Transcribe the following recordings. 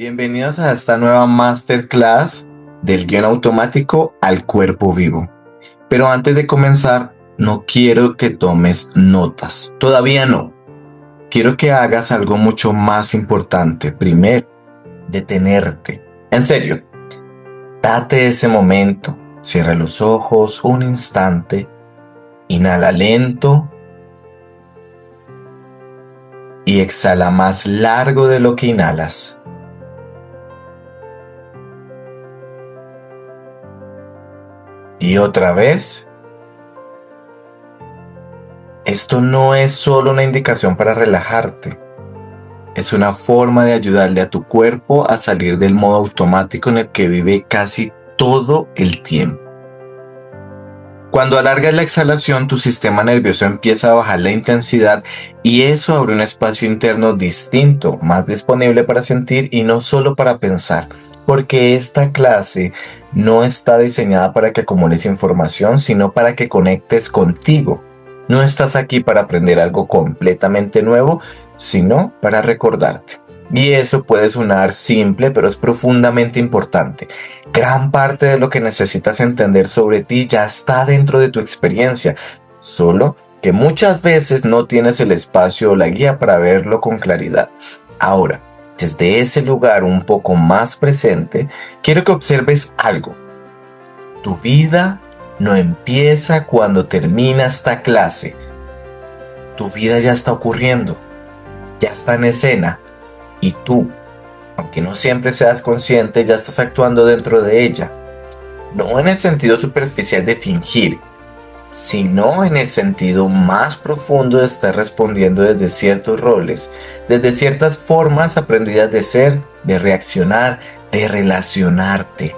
Bienvenidos a esta nueva masterclass del guión automático al cuerpo vivo. Pero antes de comenzar, no quiero que tomes notas. Todavía no. Quiero que hagas algo mucho más importante. Primero, detenerte. En serio, date ese momento. Cierra los ojos un instante. Inhala lento. Y exhala más largo de lo que inhalas. Y otra vez. Esto no es solo una indicación para relajarte. Es una forma de ayudarle a tu cuerpo a salir del modo automático en el que vive casi todo el tiempo. Cuando alargas la exhalación, tu sistema nervioso empieza a bajar la intensidad y eso abre un espacio interno distinto, más disponible para sentir y no solo para pensar. Porque esta clase no está diseñada para que acumules información, sino para que conectes contigo. No estás aquí para aprender algo completamente nuevo, sino para recordarte. Y eso puede sonar simple, pero es profundamente importante. Gran parte de lo que necesitas entender sobre ti ya está dentro de tu experiencia, solo que muchas veces no tienes el espacio o la guía para verlo con claridad. Ahora, desde ese lugar un poco más presente, quiero que observes algo. Tu vida no empieza cuando termina esta clase. Tu vida ya está ocurriendo, ya está en escena y tú, aunque no siempre seas consciente, ya estás actuando dentro de ella. No en el sentido superficial de fingir, sino en el sentido más profundo de estar respondiendo desde ciertos roles, desde ciertas formas aprendidas de ser, de reaccionar, de relacionarte.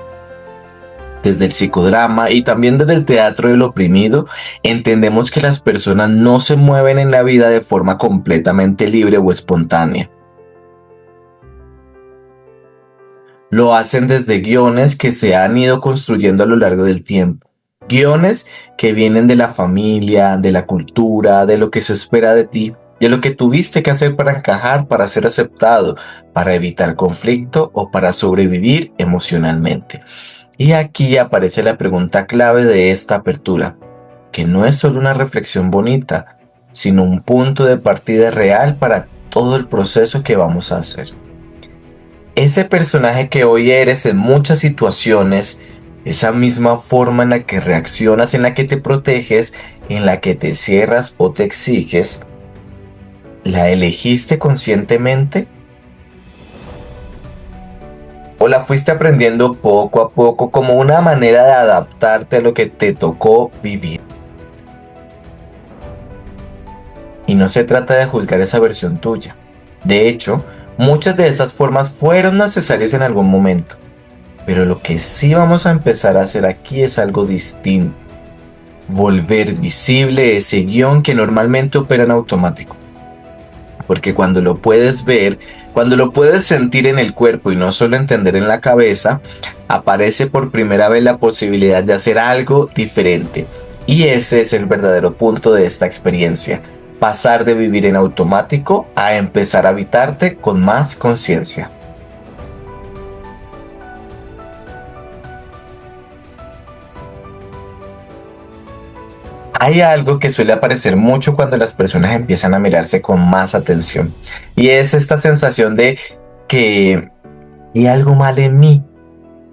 Desde el psicodrama y también desde el teatro del oprimido, entendemos que las personas no se mueven en la vida de forma completamente libre o espontánea. Lo hacen desde guiones que se han ido construyendo a lo largo del tiempo. Guiones que vienen de la familia, de la cultura, de lo que se espera de ti, de lo que tuviste que hacer para encajar, para ser aceptado, para evitar conflicto o para sobrevivir emocionalmente. Y aquí aparece la pregunta clave de esta apertura, que no es solo una reflexión bonita, sino un punto de partida real para todo el proceso que vamos a hacer. Ese personaje que hoy eres en muchas situaciones, esa misma forma en la que reaccionas, en la que te proteges, en la que te cierras o te exiges, ¿la elegiste conscientemente? ¿O la fuiste aprendiendo poco a poco como una manera de adaptarte a lo que te tocó vivir? Y no se trata de juzgar esa versión tuya. De hecho, muchas de esas formas fueron necesarias en algún momento. Pero lo que sí vamos a empezar a hacer aquí es algo distinto. Volver visible ese guión que normalmente opera en automático. Porque cuando lo puedes ver, cuando lo puedes sentir en el cuerpo y no solo entender en la cabeza, aparece por primera vez la posibilidad de hacer algo diferente. Y ese es el verdadero punto de esta experiencia. Pasar de vivir en automático a empezar a habitarte con más conciencia. Hay algo que suele aparecer mucho cuando las personas empiezan a mirarse con más atención. Y es esta sensación de que hay algo mal en mí.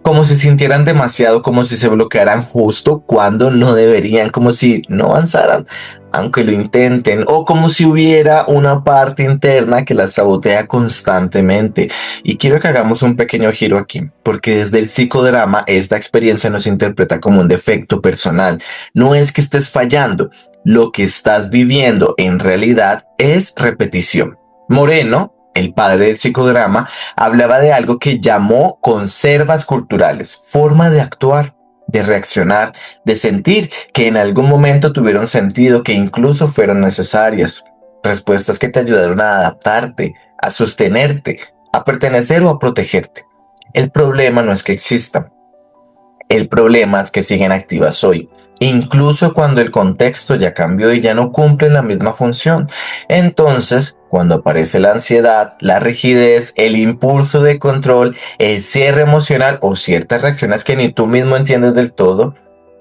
Como si sintieran demasiado, como si se bloquearan justo cuando no deberían, como si no avanzaran, aunque lo intenten, o como si hubiera una parte interna que las sabotea constantemente. Y quiero que hagamos un pequeño giro aquí, porque desde el psicodrama esta experiencia no se interpreta como un defecto personal. No es que estés fallando, lo que estás viviendo en realidad es repetición. Moreno, el padre del psicodrama, hablaba de algo que llamó conservas culturales, forma de actuar, de reaccionar, de sentir, que en algún momento tuvieron sentido, que incluso fueron necesarias. Respuestas que te ayudaron a adaptarte, a sostenerte, a pertenecer o a protegerte. El problema no es que existan. El problema es que siguen activas hoy. incluso cuando el contexto ya cambió y ya no cumple la misma función. Entonces, cuando aparece la ansiedad, la rigidez, el impulso de control, el cierre emocional o ciertas reacciones que ni tú mismo entiendes del todo,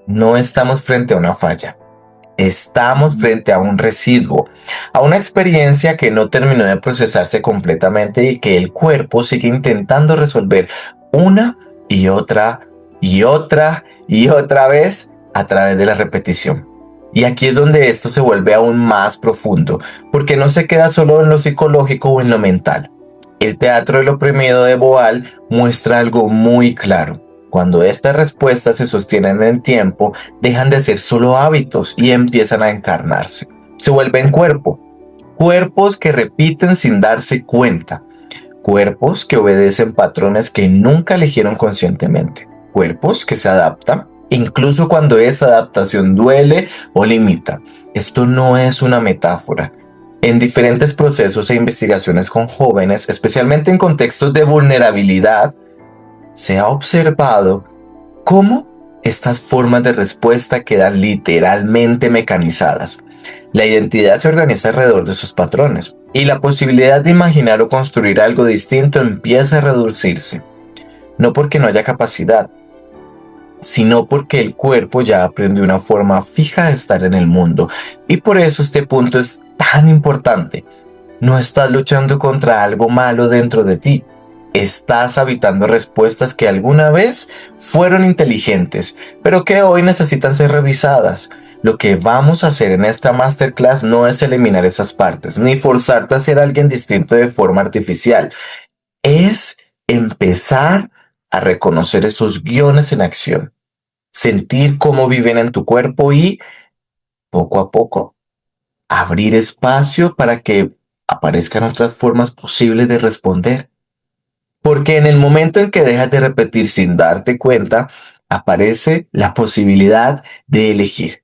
no estamos frente a una falla. Estamos frente a un residuo, a una experiencia que no terminó de procesarse completamente y que el cuerpo sigue intentando resolver una y otra y otra y otra vez a través de la repetición. Y aquí es donde esto se vuelve aún más profundo, porque no se queda solo en lo psicológico o en lo mental. El teatro del oprimido de Boal muestra algo muy claro. Cuando estas respuestas se sostienen en el tiempo, dejan de ser solo hábitos y empiezan a encarnarse. Se vuelven cuerpo, cuerpos que repiten sin darse cuenta, cuerpos que obedecen patrones que nunca eligieron conscientemente, cuerpos que se adaptan, incluso cuando esa adaptación duele o limita. Esto no es una metáfora. En diferentes procesos e investigaciones con jóvenes, especialmente en contextos de vulnerabilidad, se ha observado cómo estas formas de respuesta quedan literalmente mecanizadas. La identidad se organiza alrededor de esos patrones y la posibilidad de imaginar o construir algo distinto empieza a reducirse. No porque no haya capacidad, sino porque el cuerpo ya aprendió una forma fija de estar en el mundo. Y por eso este punto es tan importante. No estás luchando contra algo malo dentro de ti. Estás habitando respuestas que alguna vez fueron inteligentes, pero que hoy necesitan ser revisadas. Lo que vamos a hacer en esta masterclass no es eliminar esas partes, ni forzarte a ser alguien distinto de forma artificial. Es empezar a reconocer esos guiones en acción, sentir cómo viven en tu cuerpo y, poco a poco, abrir espacio para que aparezcan otras formas posibles de responder. Porque en el momento en que dejas de repetir sin darte cuenta, aparece la posibilidad de elegir.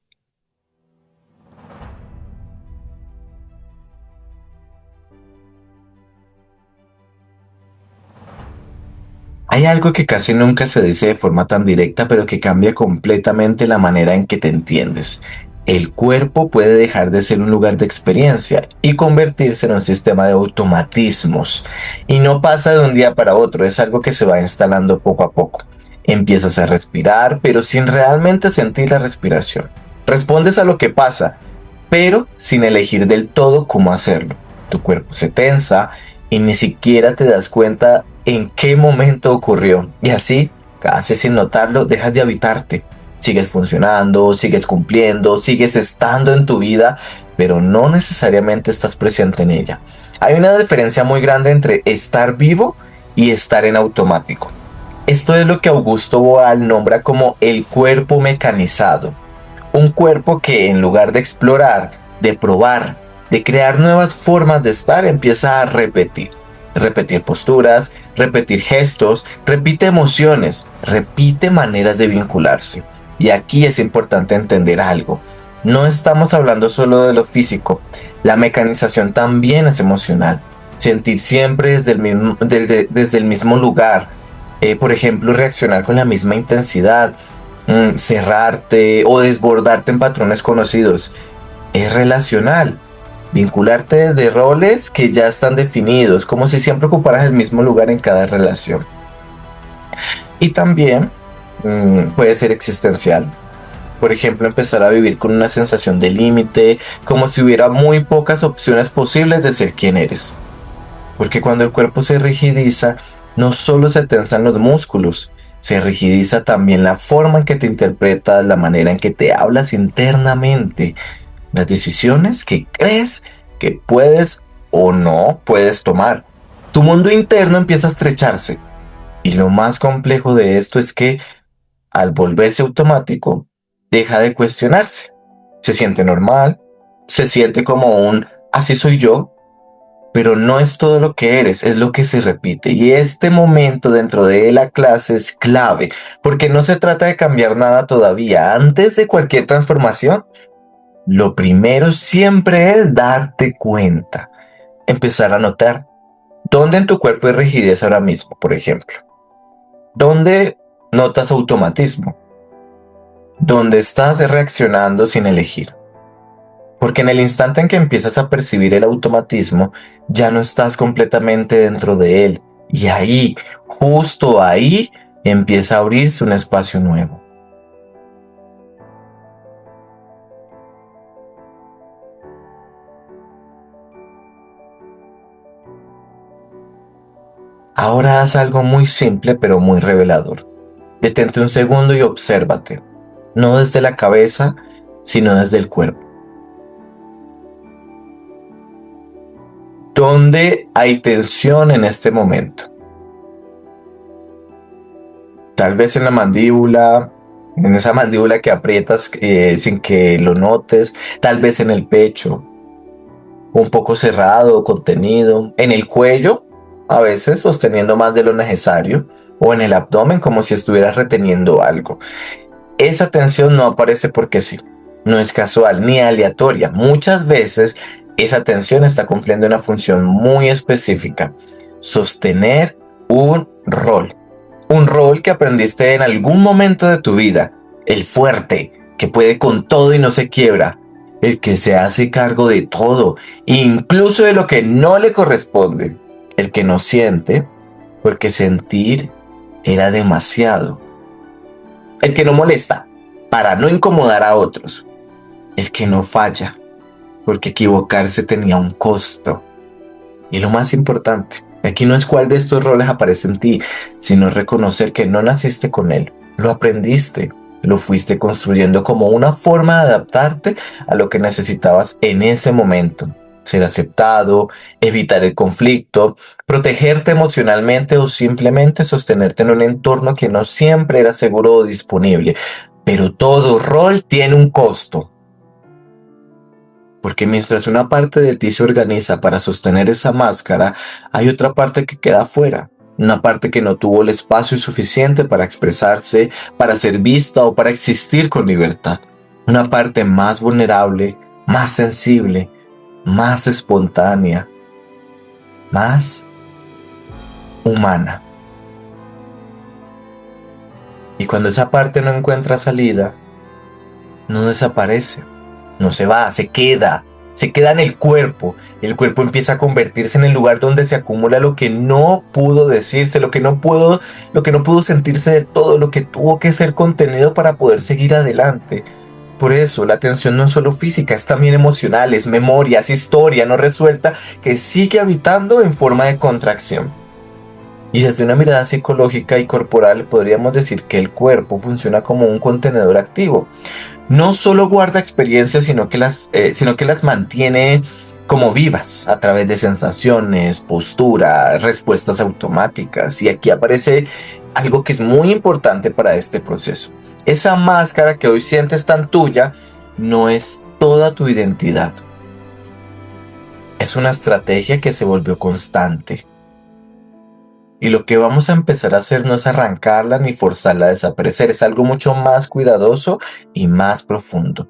Hay algo que casi nunca se dice de forma tan directa, pero que cambia completamente la manera en que te entiendes. El cuerpo puede dejar de ser un lugar de experiencia y convertirse en un sistema de automatismos. Y no pasa de un día para otro, es algo que se va instalando poco a poco. Empiezas a respirar, pero sin realmente sentir la respiración. Respondes a lo que pasa, pero sin elegir del todo cómo hacerlo. Tu cuerpo se tensa y ni siquiera te das cuenta en qué momento ocurrió. Y así, casi sin notarlo, dejas de habitarte. Sigues funcionando, sigues cumpliendo, sigues estando en tu vida, pero no necesariamente estás presente en ella. Hay una diferencia muy grande entre estar vivo y estar en automático. Esto es lo que Augusto Boal nombra como el cuerpo mecanizado. Un cuerpo que en lugar de explorar, de probar, de crear nuevas formas de estar, empieza a repetir. Repetir posturas, repetir gestos, repite emociones, repite maneras de vincularse. Y aquí es importante entender algo. No estamos hablando solo de lo físico. La mecanización también es emocional. Sentir siempre desde el mismo lugar. Por ejemplo, reaccionar con la misma intensidad, cerrarte o desbordarte en patrones conocidos. Es relacional. Vincularte de roles que ya están definidos, como si siempre ocuparas el mismo lugar en cada relación. Y también puede ser existencial. Por ejemplo, empezar a vivir con una sensación de límite, como si hubiera muy pocas opciones posibles de ser quien eres. Porque cuando el cuerpo se rigidiza, no solo se tensan los músculos, se rigidiza también la forma en que te interpretas, la manera en que te hablas internamente, las decisiones que crees que puedes o no puedes tomar. Tu mundo interno empieza a estrecharse. Y lo más complejo de esto es que, al volverse automático, deja de cuestionarse. Se siente normal, se siente como un así soy yo, pero no es todo lo que eres, es lo que se repite. Y este momento dentro de la clase es clave, porque no se trata de cambiar nada todavía. Antes de cualquier transformación, lo primero siempre es darte cuenta, empezar a notar dónde en tu cuerpo hay rigidez ahora mismo, por ejemplo. ¿Dónde notas automatismo? donde estás reaccionando sin elegir. Porque en el instante en que empiezas a percibir el automatismo, ya no estás completamente dentro de él. Y ahí, justo ahí, empieza a abrirse un espacio nuevo. Ahora haz algo muy simple pero muy revelador. Detente un segundo y obsérvate, no desde la cabeza, sino desde el cuerpo. ¿Dónde hay tensión en este momento? Tal vez en la mandíbula, en esa mandíbula que aprietas sin que lo notes, tal vez en el pecho, un poco cerrado, contenido, en el cuello, a veces sosteniendo más de lo necesario, o en el abdomen como si estuvieras reteniendo algo. Esa tensión no aparece porque sí, no es casual ni aleatoria. Muchas veces esa tensión está cumpliendo una función muy específica: sostener un rol que aprendiste en algún momento de tu vida, el fuerte, que puede con todo y no se quiebra, el que se hace cargo de todo, incluso de lo que no le corresponde, el que no siente, porque sentir era demasiado, el que no molesta para no incomodar a otros, el que no falla, porque equivocarse tenía un costo. Y lo más importante, aquí no es cuál de estos roles aparece en ti, sino reconocer que no naciste con él, lo aprendiste, lo fuiste construyendo como una forma de adaptarte a lo que necesitabas en ese momento. Ser aceptado, evitar el conflicto, protegerte emocionalmente o simplemente sostenerte en un entorno que no siempre era seguro o disponible. Pero todo rol tiene un costo. Porque mientras una parte de ti se organiza para sostener esa máscara, hay otra parte que queda afuera. Una parte que no tuvo el espacio suficiente para expresarse, para ser vista o para existir con libertad. Una parte más vulnerable, más sensible, más espontánea, más humana. Y cuando esa parte no encuentra salida, no desaparece, no se va, se queda en el cuerpo. El cuerpo empieza a convertirse en el lugar donde se acumula lo que no pudo decirse, lo que no pudo sentirse de todo, lo que tuvo que ser contenido para poder seguir adelante. Por eso la tensión no es solo física, es también emocional, es memoria, es historia no resuelta que sigue habitando en forma de contracción. Y desde una mirada psicológica y corporal podríamos decir que el cuerpo funciona como un contenedor activo. No solo guarda experiencias, sino que las mantiene como vivas a través de sensaciones, posturas, respuestas automáticas. Y aquí aparece algo que es muy importante para este proceso. Esa máscara que hoy sientes tan tuya no es toda tu identidad. Es una estrategia que se volvió constante. Y lo que vamos a empezar a hacer no es arrancarla ni forzarla a desaparecer, es algo mucho más cuidadoso y más profundo.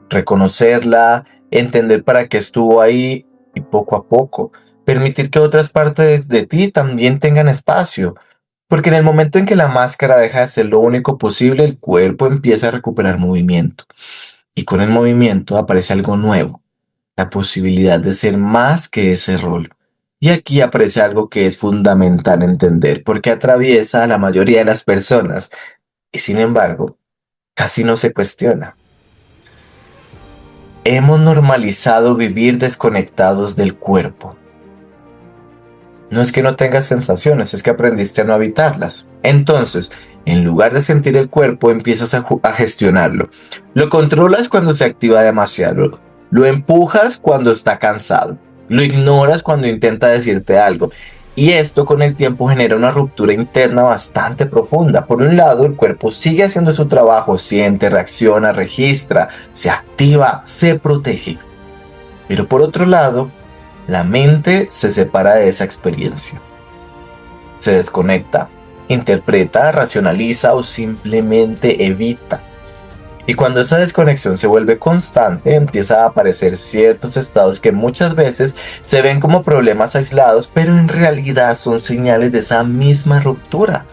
Reconocerla, entender para qué estuvo ahí y poco a poco permitir que otras partes de ti también tengan espacio. Porque en el momento en que la máscara deja de ser lo único posible, el cuerpo empieza a recuperar movimiento. Y con el movimiento aparece algo nuevo, la posibilidad de ser más que ese rol. Y aquí aparece algo que es fundamental entender, porque atraviesa a la mayoría de las personas y sin embargo casi no se cuestiona. Hemos normalizado vivir desconectados del cuerpo. No es que no tengas sensaciones, es que aprendiste a no habitarlas. Entonces, en lugar de sentir el cuerpo, empiezas a gestionarlo. Lo controlas cuando se activa demasiado. Lo empujas cuando está cansado. Lo ignoras cuando intenta decirte algo. Y esto con el tiempo genera una ruptura interna bastante profunda. Por un lado, el cuerpo sigue haciendo su trabajo, siente, reacciona, registra, se activa, se protege. Pero por otro lado, la mente se separa de esa experiencia. Se desconecta, interpreta, racionaliza o simplemente evita. Y cuando esa desconexión se vuelve constante, empieza a aparecer ciertos estados que muchas veces se ven como problemas aislados, pero en realidad son señales de esa misma ruptura.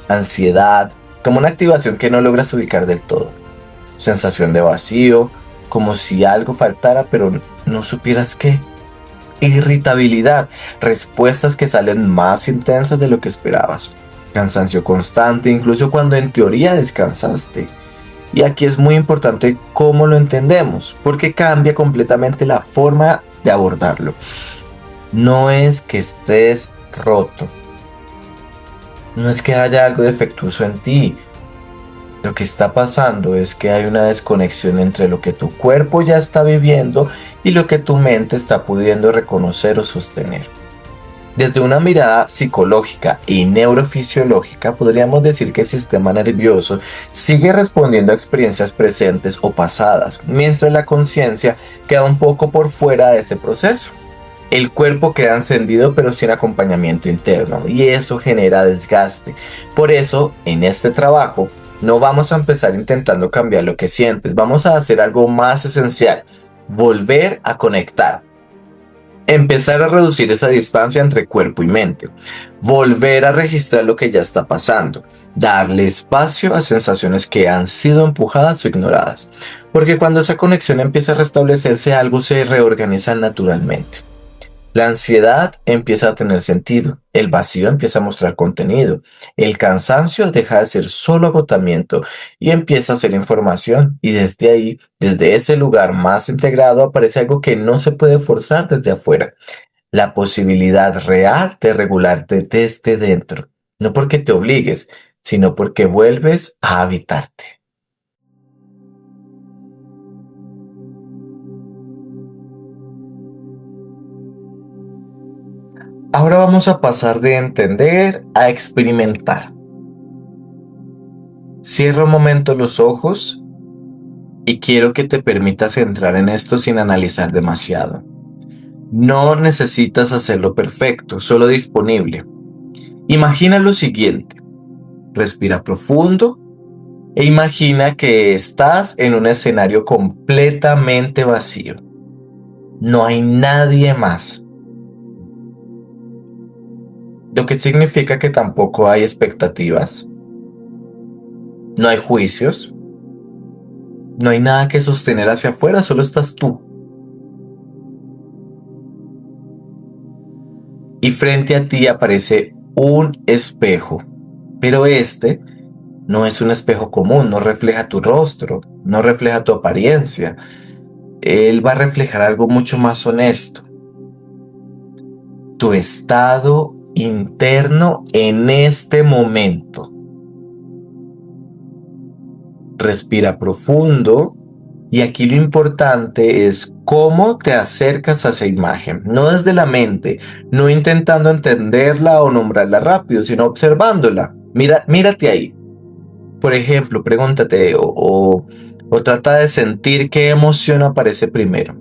Ansiedad, como una activación que no logras ubicar del todo. sensación de vacío, como si algo faltara pero no supieras qué. Irritabilidad, respuestas que salen más intensas de lo que esperabas. Cansancio constante, incluso cuando en teoría descansaste. Y aquí es muy importante cómo lo entendemos, porque cambia completamente la forma de abordarlo. No es que estés roto, no es que haya algo defectuoso en ti. Lo que está pasando es que hay una desconexión entre lo que tu cuerpo ya está viviendo y lo que tu mente está pudiendo reconocer o sostener. Desde una mirada psicológica y neurofisiológica, podríamos decir que el sistema nervioso sigue respondiendo a experiencias presentes o pasadas, mientras la conciencia queda un poco por fuera de ese proceso. El cuerpo queda encendido pero sin acompañamiento interno y eso genera desgaste. Por eso, en este trabajo, no vamos a empezar intentando cambiar lo que sientes, vamos a hacer algo más esencial, volver a conectar. Empezar a reducir esa distancia entre cuerpo y mente. Volver a registrar lo que ya está pasando. Darle espacio a sensaciones que han sido empujadas o ignoradas. Porque cuando esa conexión empieza a restablecerse, algo se reorganiza naturalmente. La ansiedad empieza a tener sentido, el vacío empieza a mostrar contenido, el cansancio deja de ser solo agotamiento y empieza a ser información y desde ahí, desde ese lugar más integrado aparece algo que no se puede forzar desde afuera, la posibilidad real de regularte desde dentro, no porque te obligues, sino porque vuelves a habitarte. Ahora vamos a pasar de entender a experimentar. Cierra un momento los ojos y quiero que te permitas entrar en esto sin analizar demasiado. No necesitas hacerlo perfecto, solo disponible. Imagina lo siguiente. Respira profundo e imagina que estás en un escenario completamente vacío. No hay nadie más. Lo que significa que tampoco hay expectativas. No hay juicios. No hay nada que sostener hacia afuera, solo estás tú. Y frente a ti aparece un espejo. Pero este no es un espejo común, no refleja tu rostro, no refleja tu apariencia. Él va a reflejar algo mucho más honesto. Tu estado interno en este momento. Respira profundo y aquí lo importante es cómo te acercas a esa imagen, no desde la mente, no intentando entenderla o nombrarla rápido, sino observándola. Mírate ahí. Por ejemplo, pregúntate o trata de sentir qué emoción aparece primero.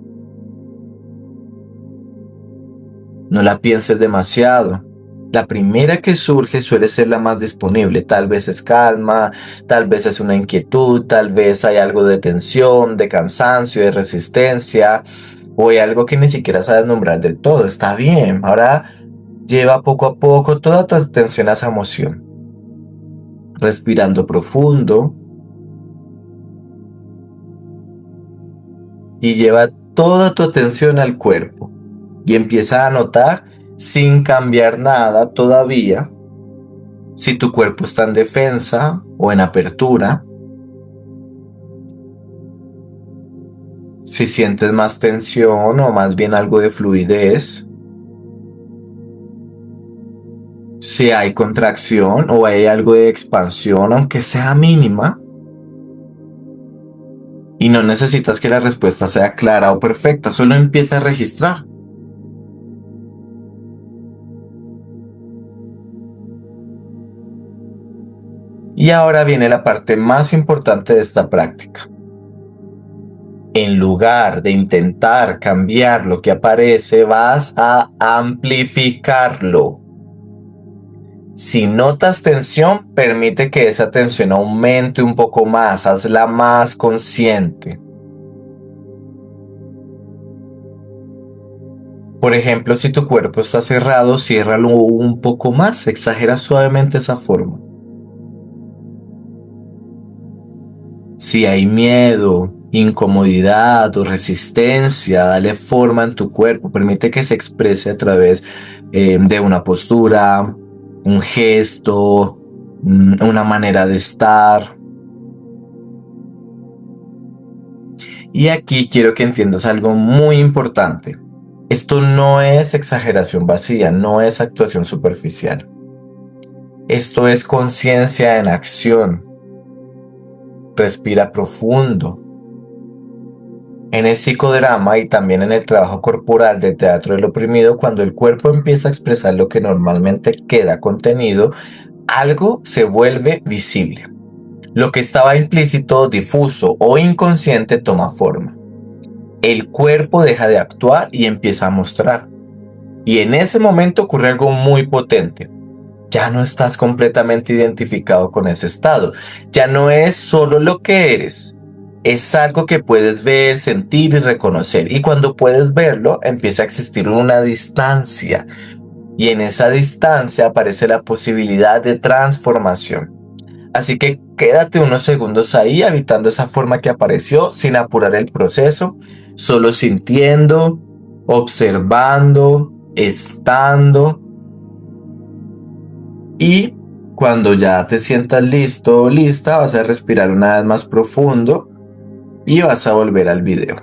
No la pienses demasiado. La primera que surge suele ser la más disponible. Tal vez es calma, tal vez es una inquietud, tal vez hay algo de tensión, de cansancio, de resistencia, o hay algo que ni siquiera sabes nombrar del todo. Está bien. Ahora lleva poco a poco toda tu atención a esa emoción. Respirando profundo y lleva toda tu atención al cuerpo. Y empieza a notar, sin cambiar nada todavía, si tu cuerpo está en defensa o en apertura, si sientes más tensión o más bien algo de fluidez, si hay contracción o hay algo de expansión, aunque sea mínima. Y no necesitas que la respuesta sea clara o perfecta, solo empieza a registrar. Y ahora viene la parte más importante de esta práctica. En lugar de intentar cambiar lo que aparece, vas a amplificarlo. Si notas tensión, permite que esa tensión aumente un poco más, hazla más consciente. Por ejemplo, si tu cuerpo está cerrado, ciérralo un poco más, exagera suavemente esa forma. Si hay miedo, incomodidad o resistencia, dale forma en tu cuerpo. Permite que se exprese a través de una postura, un gesto, una manera de estar. Y aquí quiero que entiendas algo muy importante. Esto no es exageración vacía, no es actuación superficial. Esto es conciencia en acción. Respira profundo. En el psicodrama y también en el trabajo corporal del teatro del oprimido, cuando el cuerpo empieza a expresar lo que normalmente queda contenido, algo se vuelve visible. Lo que estaba implícito, difuso o inconsciente toma forma. El cuerpo deja de actuar y empieza a mostrar. Y en ese momento ocurre algo muy potente. Ya no estás completamente identificado con ese estado. Ya no es solo lo que eres. Es algo que puedes ver, sentir y reconocer. Y cuando puedes verlo, empieza a existir una distancia. Y en esa distancia aparece la posibilidad de transformación. Así que quédate unos segundos ahí habitando esa forma que apareció sin apurar el proceso, solo sintiendo, observando, estando. Y cuando ya te sientas listo o lista, vas a respirar una vez más profundo y vas a volver al video.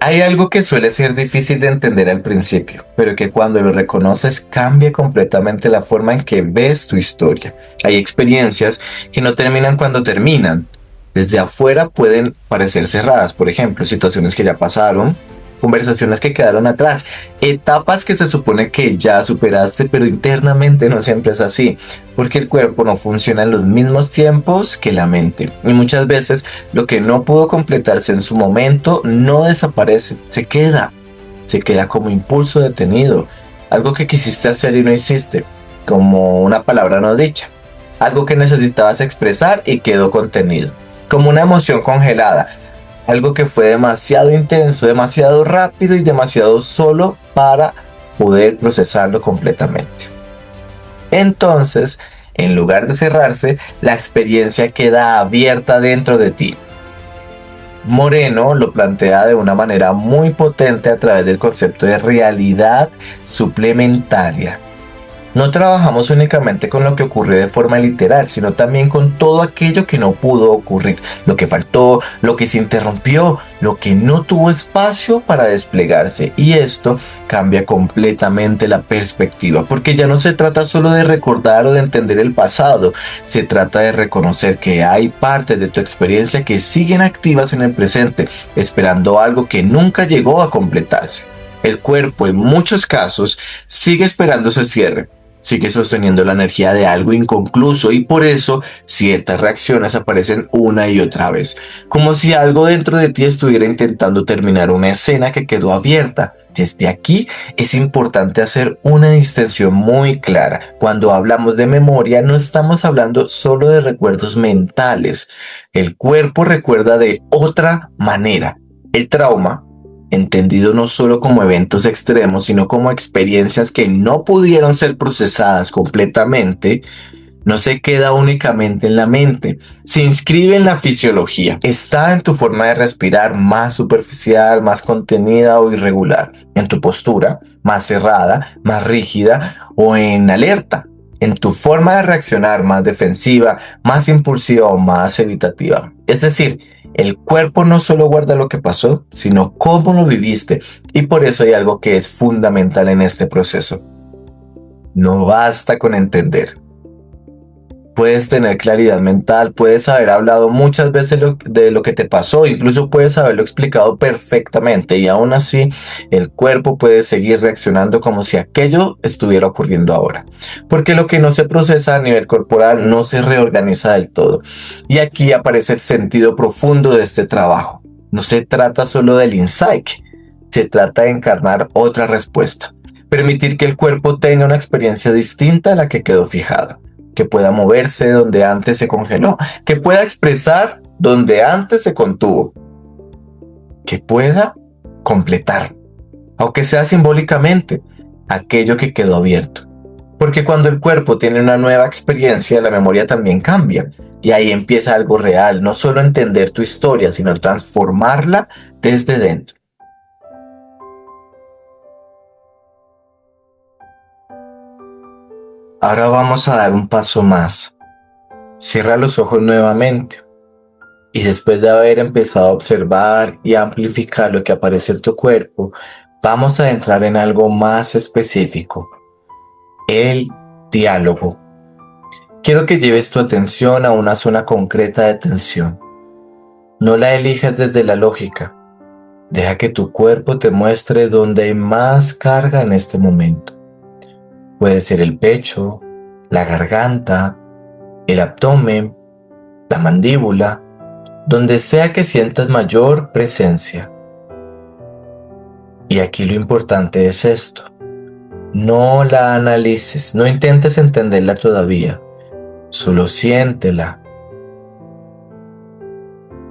Hay algo que suele ser difícil de entender al principio, pero que cuando lo reconoces cambia completamente la forma en que ves tu historia. Hay experiencias que no terminan cuando terminan. Desde afuera pueden parecer cerradas, por ejemplo, situaciones que ya pasaron, conversaciones que quedaron atrás, etapas que se supone que ya superaste, pero internamente no siempre es así, porque el cuerpo no funciona en los mismos tiempos que la mente. Y muchas veces lo que no pudo completarse en su momento no desaparece, se queda como impulso detenido, algo que quisiste hacer y no hiciste, como una palabra no dicha, algo que necesitabas expresar y quedó contenido, como una emoción congelada, algo que fue demasiado intenso, demasiado rápido y demasiado solo para poder procesarlo completamente. Entonces, en lugar de cerrarse, la experiencia queda abierta dentro de ti. Moreno lo plantea de una manera muy potente a través del concepto de realidad suplementaria. No trabajamos únicamente con lo que ocurrió de forma literal, sino también con todo aquello que no pudo ocurrir, lo que faltó, lo que se interrumpió, lo que no tuvo espacio para desplegarse. Y esto cambia completamente la perspectiva, porque ya no se trata solo de recordar o de entender el pasado, se trata de reconocer que hay partes de tu experiencia que siguen activas en el presente, esperando algo que nunca llegó a completarse. El cuerpo en muchos casos sigue esperando ese cierre, sigue sosteniendo la energía de algo inconcluso y por eso ciertas reacciones aparecen una y otra vez, como si algo dentro de ti estuviera intentando terminar una escena que quedó abierta. Desde aquí es importante hacer una distinción muy clara. Cuando hablamos de memoria no estamos hablando solo de recuerdos mentales. El cuerpo recuerda de otra manera. El trauma, entendido no solo como eventos extremos, sino como experiencias que no pudieron ser procesadas completamente, no se queda únicamente en la mente, se inscribe en la fisiología. Está en tu forma de respirar más superficial, más contenida o irregular, en tu postura más cerrada, más rígida o en alerta, en tu forma de reaccionar más defensiva, más impulsiva o más evitativa. Es decir, el cuerpo no solo guarda lo que pasó, sino cómo lo viviste. Y por eso hay algo que es fundamental en este proceso. No basta con entender. Puedes tener claridad mental, puedes haber hablado muchas veces de lo que te pasó, incluso puedes haberlo explicado perfectamente y aún así el cuerpo puede seguir reaccionando como si aquello estuviera ocurriendo ahora. Porque lo que no se procesa a nivel corporal no se reorganiza del todo. Y aquí aparece el sentido profundo de este trabajo. No se trata solo del insight, se trata de encarnar otra respuesta. Permitir que el cuerpo tenga una experiencia distinta a la que quedó fijada, que pueda moverse donde antes se congeló, que pueda expresar donde antes se contuvo, que pueda completar, aunque sea simbólicamente, aquello que quedó abierto. Porque cuando el cuerpo tiene una nueva experiencia, la memoria también cambia. Y ahí empieza algo real, no solo entender tu historia, sino transformarla desde dentro. Ahora vamos a dar un paso más. Cierra los ojos nuevamente. Y después de haber empezado a observar y amplificar lo que aparece en tu cuerpo, vamos a entrar en algo más específico. El diálogo. Quiero que lleves tu atención a una zona concreta de tensión. No la elijas desde la lógica. Deja que tu cuerpo te muestre dónde hay más carga en este momento. Puede ser el pecho, la garganta, el abdomen, la mandíbula, donde sea que sientas mayor presencia. Y aquí lo importante es esto. No la analices, no intentes entenderla todavía. Solo siéntela.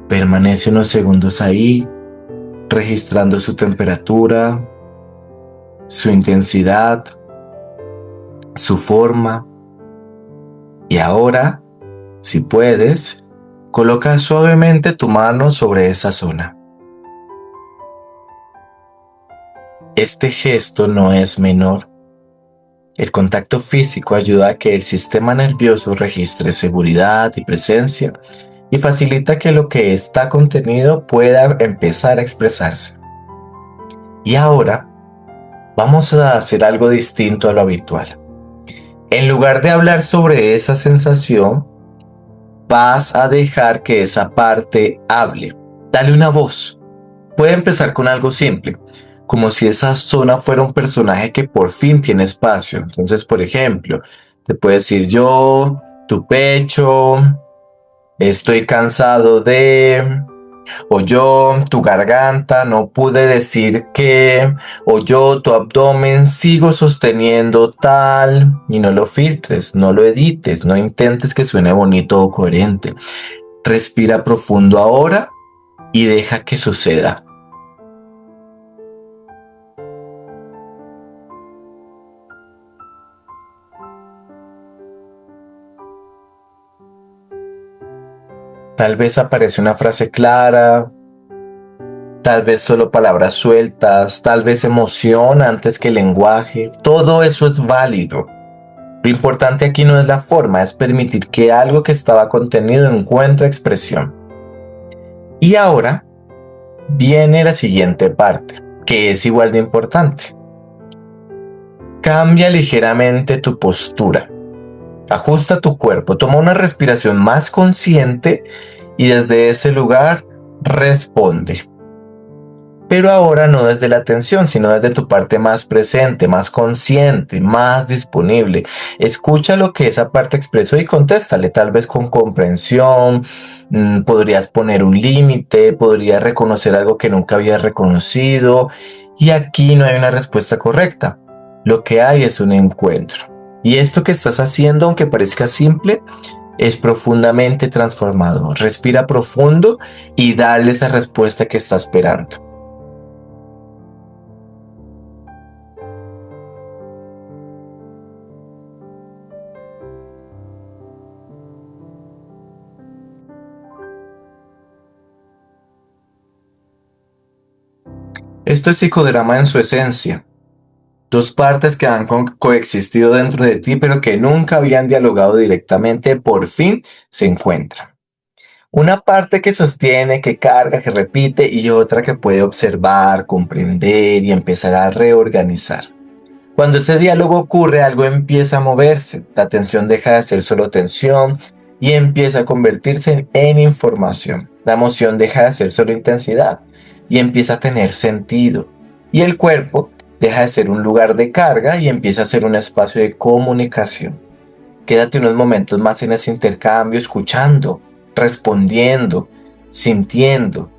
Permanece unos segundos ahí, registrando su temperatura, su intensidad, su forma. Y ahora, si puedes, coloca suavemente tu mano sobre esa zona. Este gesto no es menor. El contacto físico ayuda a que el sistema nervioso registre seguridad y presencia y facilita que lo que está contenido pueda empezar a expresarse. Y ahora vamos a hacer algo distinto a lo habitual. En lugar de hablar sobre esa sensación, vas a dejar que esa parte hable. Dale una voz. Puede empezar con algo simple, como si esa zona fuera un personaje que por fin tiene espacio. Entonces, por ejemplo, te puede decir yo, tu pecho, estoy cansado de, o yo, tu garganta, no pude decir qué, o yo, tu abdomen, sigo sosteniendo tal, y no lo filtres, no lo edites, no intentes que suene bonito o coherente. Respira profundo ahora y deja que suceda. Tal vez aparece una frase clara, tal vez solo palabras sueltas, tal vez emoción antes que lenguaje. Todo eso es válido. Lo importante aquí no es la forma, es permitir que algo que estaba contenido encuentre expresión. Y ahora viene la siguiente parte, que es igual de importante. Cambia ligeramente tu postura. Ajusta tu cuerpo, toma una respiración más consciente y desde ese lugar responde. Pero ahora no desde la atención, sino desde tu parte más presente, más consciente, más disponible. Escucha lo que esa parte expresó y contéstale, tal vez con comprensión. Podrías poner un límite, podrías reconocer algo que nunca habías reconocido. Y aquí no hay una respuesta correcta. Lo que hay es un encuentro. Y esto que estás haciendo, aunque parezca simple, es profundamente transformador. Respira profundo y dale esa respuesta que está esperando. Esto es psicodrama en su esencia. Dos partes que han coexistido dentro de ti, pero que nunca habían dialogado directamente, por fin se encuentran. Una parte que sostiene, que carga, que repite y otra que puede observar, comprender y empezar a reorganizar. Cuando ese diálogo ocurre, algo empieza a moverse. La tensión deja de ser solo tensión y empieza a convertirse en información. La emoción deja de ser solo intensidad y empieza a tener sentido. Y el cuerpo deja de ser un lugar de carga y empieza a ser un espacio de comunicación. Quédate unos momentos más en ese intercambio, escuchando, respondiendo, sintiendo.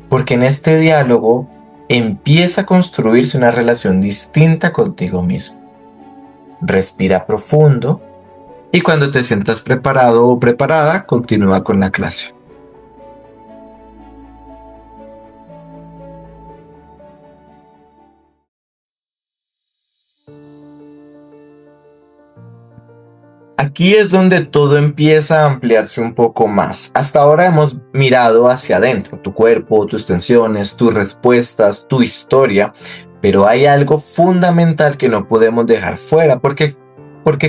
Porque en este diálogo empieza a construirse una relación distinta contigo mismo. Respira profundo y cuando te sientas preparado o preparada, continúa con la clase. Aquí es donde todo empieza a ampliarse un poco más. Hasta ahora hemos mirado hacia adentro, tu cuerpo, tus tensiones, tus respuestas, tu historia, pero hay algo fundamental que no podemos dejar fuera porque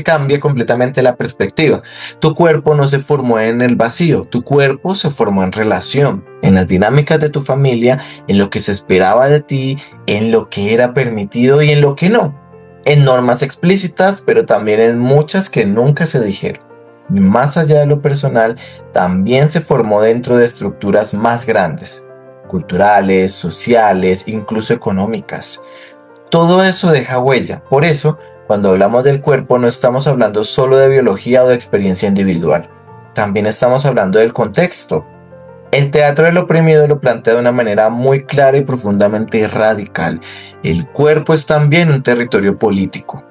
cambia completamente la perspectiva. Tu cuerpo no se formó en el vacío, tu cuerpo se formó en relación, en las dinámicas de tu familia, en lo que se esperaba de ti, en lo que era permitido y en lo que no, en normas explícitas, pero también en muchas que nunca se dijeron. Y más allá de lo personal, también se formó dentro de estructuras más grandes, culturales, sociales, incluso económicas. Todo eso deja huella. Por eso, cuando hablamos del cuerpo, no estamos hablando solo de biología o de experiencia individual. También estamos hablando del contexto. El teatro del oprimido lo plantea de una manera muy clara y profundamente radical. El cuerpo es también un territorio político,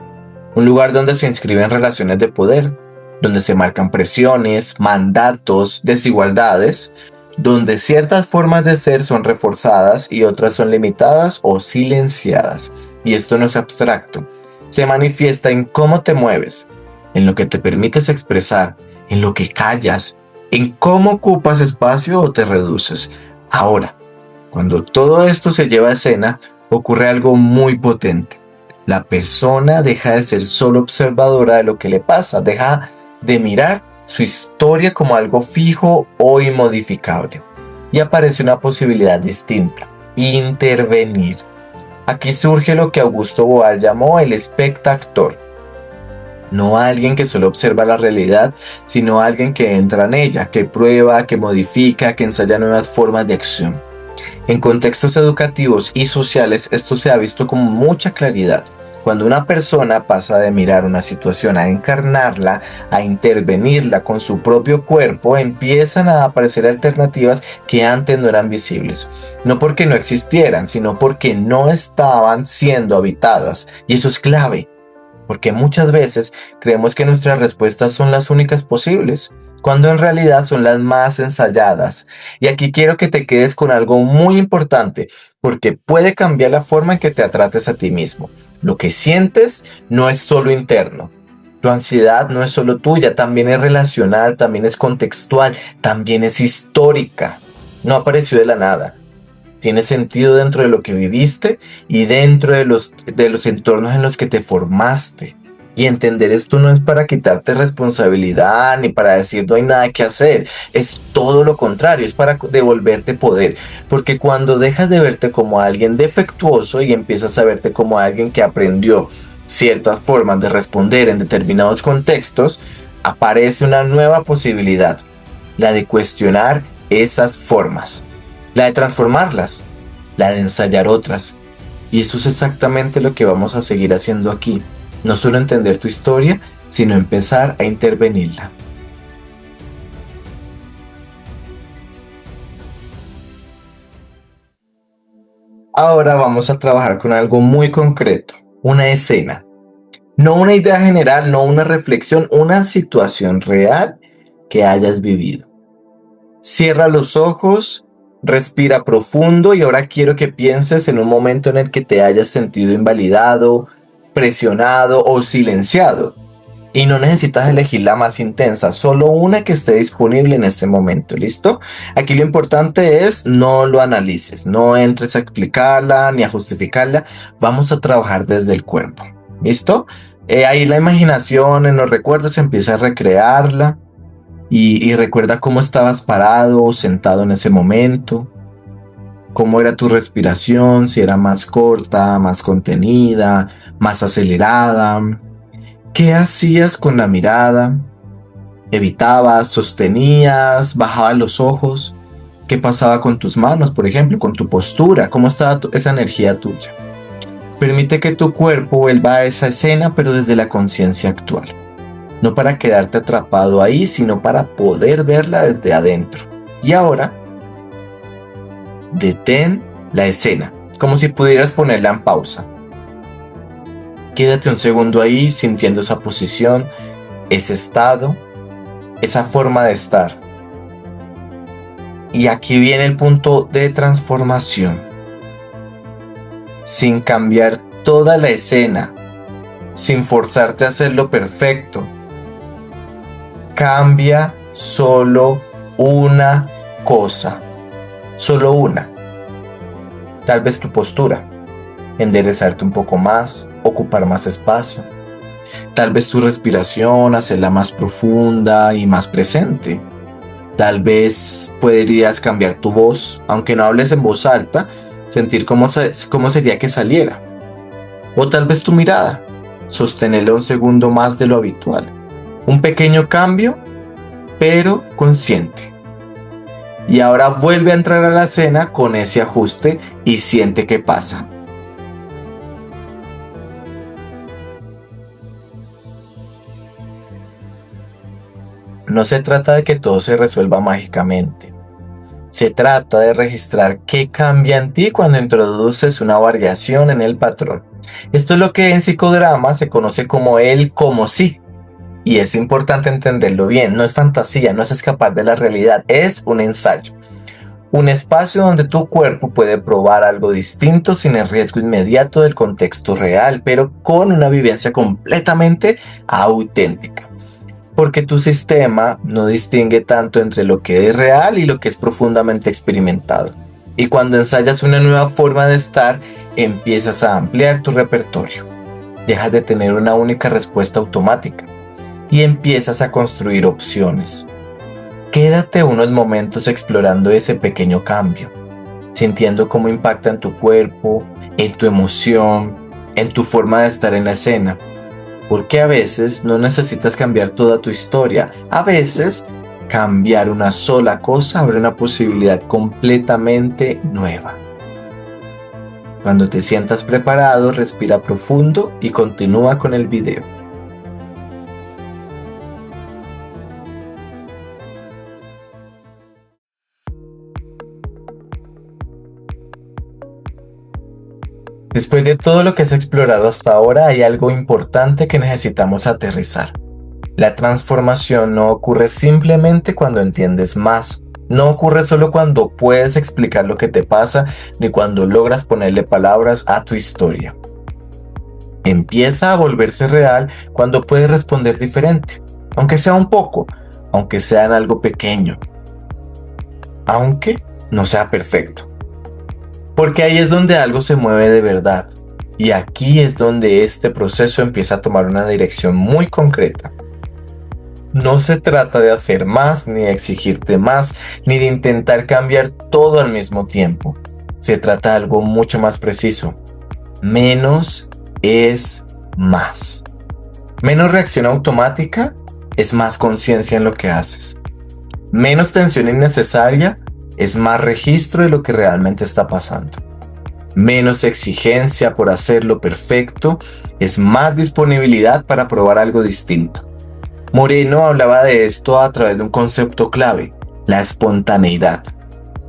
un lugar donde se inscriben relaciones de poder, donde se marcan presiones, mandatos, desigualdades, donde ciertas formas de ser son reforzadas y otras son limitadas o silenciadas. Y esto no es abstracto, se manifiesta en cómo te mueves, en lo que te permites expresar, en lo que callas, en cómo ocupas espacio o te reduces. Ahora, cuando todo esto se lleva a escena, ocurre algo muy potente. La persona deja de ser solo observadora de lo que le pasa, deja de mirar su historia como algo fijo o inmodificable. Y aparece una posibilidad distinta: intervenir. Aquí surge lo que Augusto Boal llamó el espectactor. No alguien que solo observa la realidad, sino alguien que entra en ella, que prueba, que modifica, que ensaya nuevas formas de acción. En contextos educativos y sociales esto se ha visto con mucha claridad. Cuando una persona pasa de mirar una situación a encarnarla, a intervenirla con su propio cuerpo, empiezan a aparecer alternativas que antes no eran visibles. No porque no existieran, sino porque no estaban siendo habitadas. Y eso es clave, porque muchas veces creemos que nuestras respuestas son las únicas posibles, cuando en realidad son las más ensayadas. Y aquí quiero que te quedes con algo muy importante, porque puede cambiar la forma en que te trates a ti mismo. Lo que sientes no es solo interno. Tu ansiedad no es solo tuya, también es relacional, también es contextual, también es histórica. No apareció de la nada. Tiene sentido dentro de lo que viviste y dentro de los entornos en los que te formaste. Y entender esto no es para quitarte responsabilidad ni para decir no hay nada que hacer. Es todo lo contrario, es para devolverte poder. Porque cuando dejas de verte como alguien defectuoso y empiezas a verte como alguien que aprendió ciertas formas de responder en determinados contextos, aparece una nueva posibilidad, la de cuestionar esas formas, la de transformarlas, la de ensayar otras. Y eso es exactamente lo que vamos a seguir haciendo aquí. No solo entender tu historia, sino empezar a intervenirla. Ahora vamos a trabajar con algo muy concreto, una escena. No una idea general, no una reflexión, una situación real que hayas vivido. Cierra los ojos, respira profundo y ahora quiero que pienses en un momento en el que te hayas sentido invalidado, presionado o silenciado. Y no necesitas elegir la más intensa, solo una que esté disponible en este momento, ¿listo? Aquí lo importante es no lo analices, no entres a explicarla ni a justificarla, vamos a trabajar desde el cuerpo, ¿listo? Ahí la imaginación en los recuerdos empieza a recrearla y recuerda cómo estabas parado o sentado en ese momento, cómo era tu respiración, si era más corta, más contenida, más acelerada. ¿Qué hacías con la mirada? ¿Evitabas, sostenías, bajabas los ojos? ¿Qué pasaba con tus manos, por ejemplo, con tu postura? ¿Cómo estaba esa energía tuya? Permite que tu cuerpo vuelva a esa escena, pero desde la conciencia actual. No para quedarte atrapado ahí, sino para poder verla desde adentro. Y ahora, detén la escena. como si pudieras ponerla en pausa. Quédate un segundo ahí sintiendo esa posición, ese estado, esa forma de estar. Y aquí viene el punto de transformación. Sin cambiar toda la escena, sin forzarte a hacerlo perfecto. Cambia solo una cosa, solo una. Tal vez tu postura, enderezarte un poco más, ocupar más espacio. Tal vez tu respiración, hacerla más profunda y más presente. Tal vez podrías cambiar tu voz, aunque no hables en voz alta, sentir cómo sería que saliera. O tal vez tu mirada, sostenerla un segundo más de lo habitual. Un pequeño cambio, pero consciente. Y ahora vuelve a entrar a la escena con ese ajuste y siente qué pasa. No se trata de que todo se resuelva mágicamente. Se trata de registrar qué cambia en ti cuando introduces una variación en el patrón. Esto es lo que en psicodrama se conoce como el como si. Y es importante entenderlo bien. No es fantasía, no es escapar de la realidad. Es un ensayo. Un espacio donde tu cuerpo puede probar algo distinto sin el riesgo inmediato del contexto real, pero con una vivencia completamente auténtica. Porque tu sistema no distingue tanto entre lo que es real y lo que es profundamente experimentado. Y cuando ensayas una nueva forma de estar, empiezas a ampliar tu repertorio. Dejas de tener una única respuesta automática y empiezas a construir opciones. Quédate unos momentos explorando ese pequeño cambio, sintiendo cómo impacta en tu cuerpo, en tu emoción, en tu forma de estar en la escena. Porque a veces no necesitas cambiar toda tu historia. A veces cambiar una sola cosa abre una posibilidad completamente nueva. Cuando te sientas preparado, respira profundo y continúa con el video. Después de todo lo que has explorado hasta ahora, hay algo importante que necesitamos aterrizar. La transformación no ocurre simplemente cuando entiendes más. No ocurre solo cuando puedes explicar lo que te pasa, ni cuando logras ponerle palabras a tu historia. Empieza a volverse real cuando puedes responder diferente, aunque sea un poco, aunque sea en algo pequeño, aunque no sea perfecto. Porque ahí es donde algo se mueve de verdad. Y aquí es donde este proceso empieza a tomar una dirección muy concreta. No se trata de hacer más, ni de exigirte más, ni de intentar cambiar todo al mismo tiempo. Se trata de algo mucho más preciso. Menos es más. Menos reacción automática es más conciencia en lo que haces. Menos tensión innecesaria es más registro de lo que realmente está pasando. Menos exigencia por hacerlo perfecto es más disponibilidad para probar algo distinto. Moreno hablaba de esto a través de un concepto clave, la espontaneidad,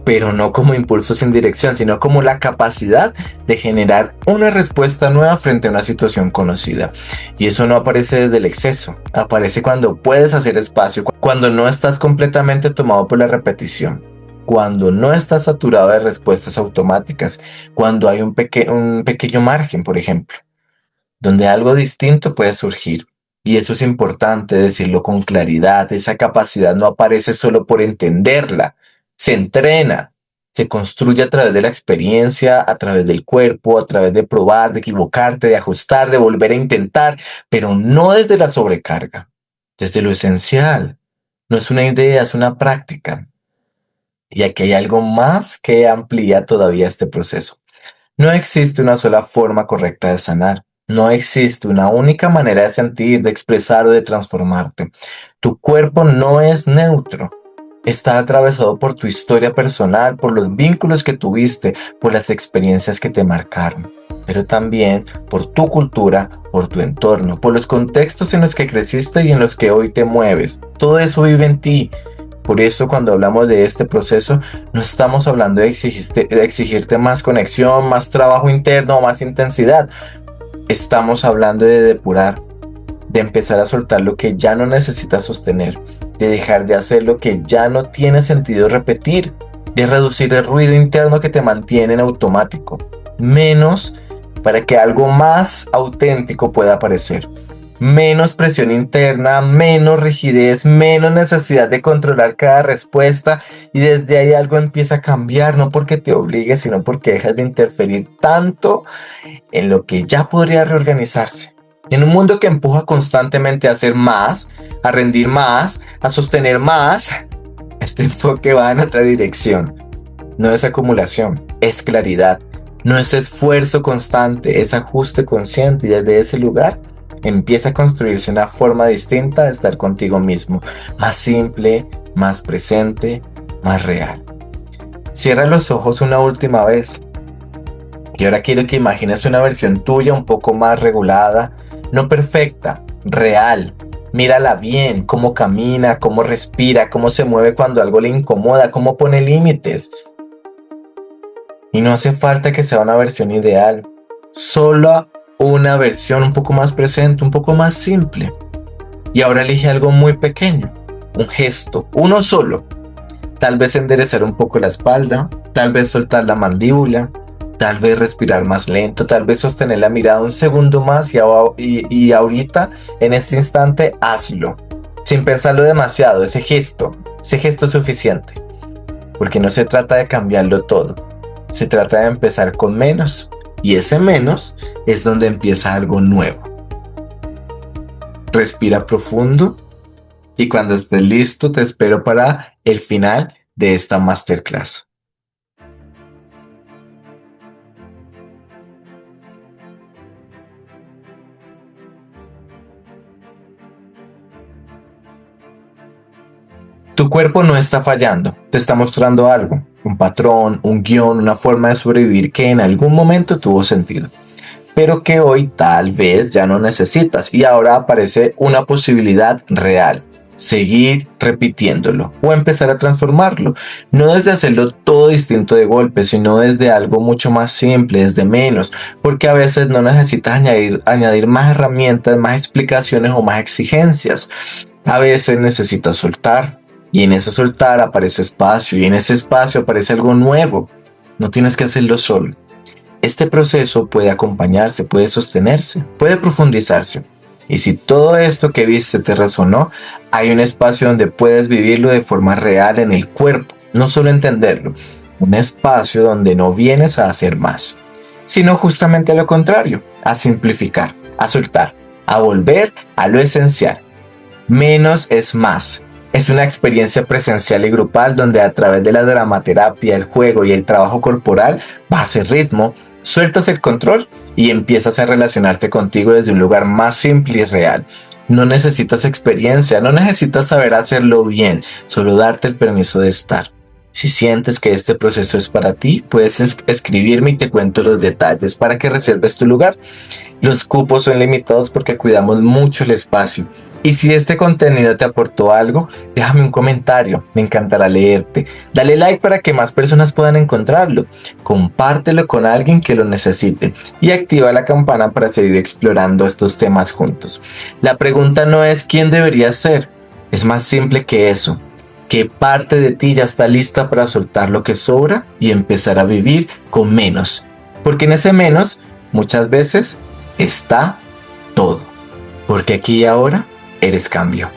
pero no como impulso sin dirección, sino como la capacidad de generar una respuesta nueva frente a una situación conocida. Y eso no aparece desde el exceso, aparece cuando puedes hacer espacio, cuando no estás completamente tomado por la repetición. Cuando no estás saturado de respuestas automáticas, cuando hay un pequeño margen, por ejemplo, donde algo distinto puede surgir. Y eso es importante decirlo con claridad. Esa capacidad no aparece solo por entenderla, se entrena, se construye a través de la experiencia, a través del cuerpo, a través de probar, de equivocarte, de ajustar, de volver a intentar, pero no desde la sobrecarga, desde lo esencial. No es una idea, es una práctica. Y aquí hay algo más que amplía todavía este proceso. No existe una sola forma correcta de sanar. No existe una única manera de sentir, de expresar o de transformarte. Tu cuerpo no es neutro. Está atravesado por tu historia personal, por los vínculos que tuviste, por las experiencias que te marcaron, pero también por tu cultura, por tu entorno, por los contextos en los que creciste y en los que hoy te mueves. Todo eso vive en ti. Por eso cuando hablamos de este proceso, no estamos hablando de exigirte más conexión, más trabajo interno o más intensidad. Estamos hablando de depurar, de empezar a soltar lo que ya no necesitas sostener, de dejar de hacer lo que ya no tiene sentido repetir, de reducir el ruido interno que te mantiene en automático, menos para que algo más auténtico pueda aparecer. Menos presión interna, menos rigidez, menos necesidad de controlar cada respuesta, y desde ahí algo empieza a cambiar, no porque te obligues, sino porque dejas de interferir tanto en lo que ya podría reorganizarse. En un mundo que empuja constantemente a hacer más, a rendir más, a sostener más, este enfoque va en otra dirección. No es acumulación, es claridad. No es esfuerzo constante, es ajuste consciente, y desde ese lugar empieza a construirse una forma distinta de estar contigo mismo, más simple, más presente, más real. Cierra los ojos una última vez. Y ahora quiero que imagines una versión tuya un poco más regulada, no perfecta, real. Mírala bien, cómo camina, cómo respira, cómo se mueve cuando algo le incomoda, cómo pone límites. Y no hace falta que sea una versión ideal, solo una versión un poco más presente, un poco más simple. Y ahora elige algo muy pequeño, un gesto, uno solo. Tal vez enderezar un poco la espalda, tal vez soltar la mandíbula, tal vez respirar más lento, tal vez sostener la mirada un segundo más, y ahorita, en este instante, hazlo. Sin pensarlo demasiado, ese gesto es suficiente. Porque no se trata de cambiarlo todo, se trata de empezar con menos. Y ese menos es donde empieza algo nuevo. Respira profundo y cuando estés listo te espero para el final de esta masterclass. Tu cuerpo no está fallando, te está mostrando algo, un patrón, un guión, una forma de sobrevivir que en algún momento tuvo sentido, pero que hoy tal vez ya no necesitas, y ahora aparece una posibilidad real: seguir repitiéndolo o empezar a transformarlo, no desde hacerlo todo distinto de golpe, sino desde algo mucho más simple, desde menos, porque a veces no necesitas añadir más herramientas, más explicaciones o más exigencias. A veces necesitas soltar, y en ese soltar aparece espacio, y en ese espacio aparece algo nuevo. No tienes que hacerlo solo. Este proceso puede acompañarse, puede sostenerse, puede profundizarse. Y si todo esto que viste te resonó, hay un espacio donde puedes vivirlo de forma real en el cuerpo, no solo entenderlo. Un espacio donde no vienes a hacer más, sino justamente lo contrario, a simplificar, a soltar, a volver a lo esencial. Menos es más. Es una experiencia presencial y grupal donde a través de la dramaterapia, el juego y el trabajo corporal bajas el ritmo, sueltas el control y empiezas a relacionarte contigo desde un lugar más simple y real. No necesitas experiencia, no necesitas saber hacerlo bien, solo darte el permiso de estar. Si sientes que este proceso es para ti, puedes escribirme y te cuento los detalles para que reserves tu lugar. Los cupos son limitados porque cuidamos mucho el espacio. Y si este contenido te aportó algo, déjame un comentario, me encantará leerte. Dale like para que más personas puedan encontrarlo. Compártelo con alguien que lo necesite y activa la campana para seguir explorando estos temas juntos. La pregunta no es quién deberías ser, es más simple que eso. ¿Qué parte de ti ya está lista para soltar lo que sobra y empezar a vivir con menos? Porque en ese menos, muchas veces, está todo. Porque aquí y ahora eres cambio.